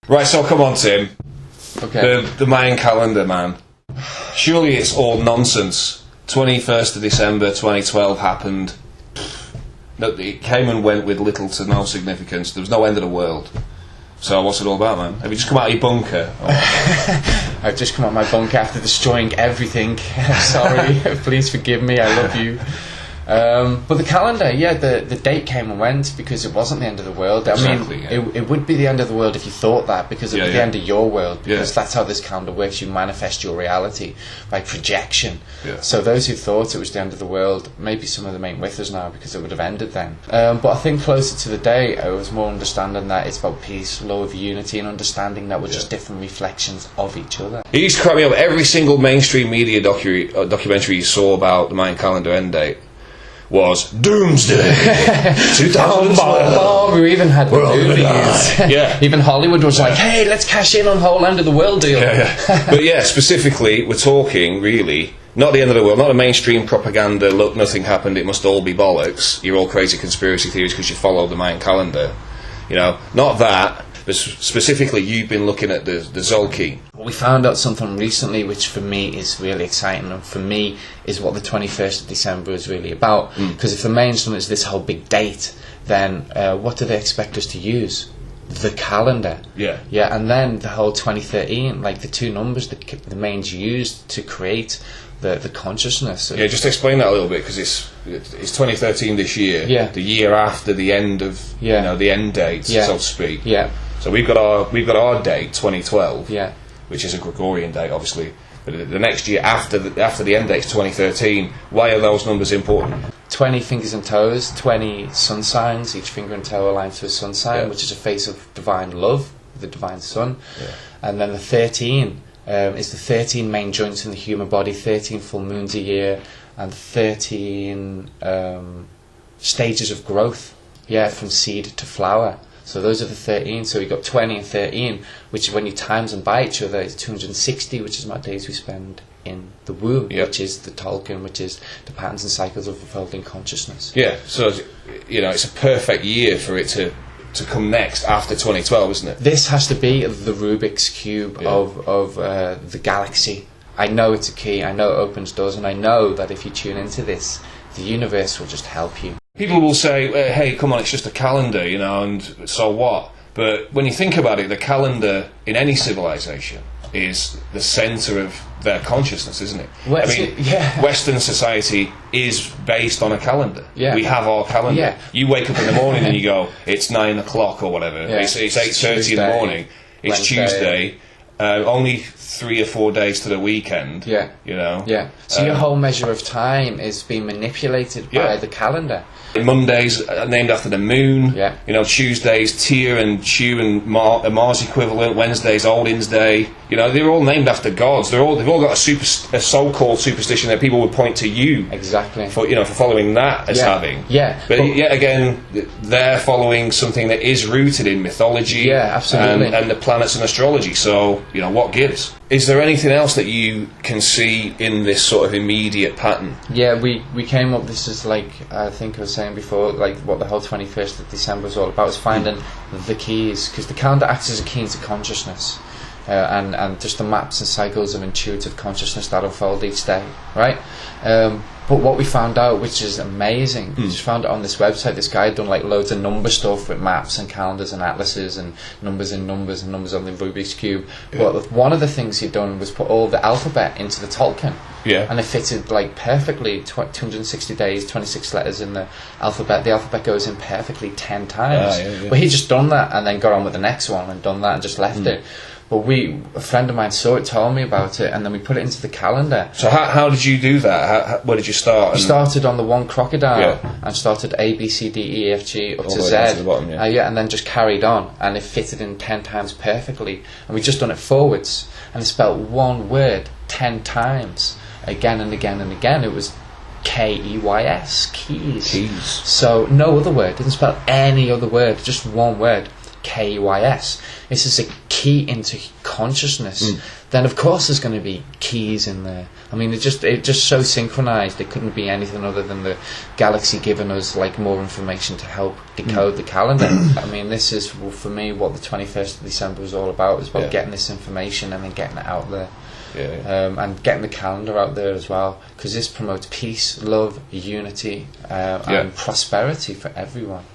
Right, so come on, Tim. Okay. The Mayan calendar, man. Surely it's all nonsense. 21st of December 2012 happened. No, it came and went with little to no significance. There was no end of the world. So what's it all about, man? Have you just come out of your bunker? I've just come out of my bunker after destroying everything. Sorry, please forgive me, I love you. But the calendar, the date came and went because it wasn't the end of the world. Exactly, it would be the end of the world if you thought that, because it was the end of your world, because that's how this calendar works. You manifest your reality by projection. So those who thought it was the end of the world, maybe some of them ain't with us now, because it would have ended then. But I think closer to the day, I was more understanding that it's about peace, love, unity, and understanding that we're just different reflections of each other. It used to crack me up. Every single mainstream media documentary you saw about the Mayan calendar end date was Doomsday 2012. We even had the movies. Even Hollywood was like, hey, let's cash in on whole end of the world deal. But specifically, we're talking really not the end of the world, not the mainstream propaganda, look, nothing happened, it must all be bollocks, you're all crazy conspiracy theories because you follow the Mayan calendar. Not that. But specifically, you've been looking at the Tzolkin. We found out something recently which for me is really exciting, and for me is what the 21st of December is really about. Because if the main one is this whole big date, then what do they expect us to use? The calendar. And then the whole 2013, like the two numbers that the mains used to create the consciousness. Just explain that a little bit, because it's 2013 this year. The year after the end of the end date, so to speak. So we've got our date 2012, which is a Gregorian date, obviously. But the next year after the end date is 2013. Why are those numbers important? 20 fingers and toes, 20 sun signs. Each finger and toe aligned to a sun sign, which is a face of divine love, the divine sun. And then the 13 is the 13 main joints in the human body, 13 full moons a year, and 13 stages of growth. From seed to flower. So those are the 13. So we've got 20 and 13, which when you times them by each other, is 260, which is my days we spend in the womb, which is the Tzolkin, which is the patterns and cycles of unfolding consciousness. So it's a perfect year for it to come next after 2012, isn't it? This has to be the Rubik's Cube of the galaxy. I know it's a key, I know it opens doors, and I know that if you tune into this, the universe will just help you. People will say, hey, come on, it's just a calendar, and so what? But when you think about it, the calendar in any civilization is the centre of their consciousness, isn't it? Western society is based on a calendar. We have our calendar. You wake up in the morning and you go, it's 9 o'clock or whatever. It's 8:30 in the morning. It's Wednesday. Tuesday. Only 3 or 4 days to the weekend. So your whole measure of time is being manipulated by the calendar. Mondays are named after the moon. Tuesdays Tyr and Shu and Mars equivalent. Wednesdays Odin's Day. They're all named after gods. They've all got a so-called superstition that people would point to you for following that as having. But yet again, they're following something that is rooted in mythology. Absolutely. And the planets and astrology. So what gives? Is there anything else that you can see in this sort of immediate pattern? We came up, this is like, I think I was saying before, like what the whole 21st of December is all about, is finding the keys, because the calendar acts as a key into consciousness, and just the maps and cycles of intuitive consciousness that unfold each day, right? But what we found out, which is amazing, we just found it on this website. This guy had done like loads of number stuff with maps and calendars and atlases and numbers and numbers on the Rubik's Cube. But one of the things he'd done was put all the alphabet into the Tzolkin. And it fitted like perfectly, 260 days, 26 letters in the alphabet. The alphabet goes in perfectly 10 times. But he'd just done that and then got on with the next one and done that and just left it. But a friend of mine saw it, told me about it, and then we put it into the calendar. So how did you do that? Where did you start? We started on the one crocodile and started A, B, C, D, E, F, G up to Z. To the bottom, and then just carried on, and it fitted in 10 times perfectly. And we just done it forwards, and it spelled one word 10 times, again and again and again. It was Keys, keys. So no other word, didn't spell any other word, just one word, Keys. This is a key key into consciousness, then of course there's going to be keys in there. I mean, it just so synchronized. It couldn't be anything other than the galaxy giving us like more information to help decode the calendar. I mean, this is for me what the 21st of December is all about. It's about getting this information and then getting it out there. And getting the calendar out there as well, because this promotes peace, love, unity, and prosperity for everyone.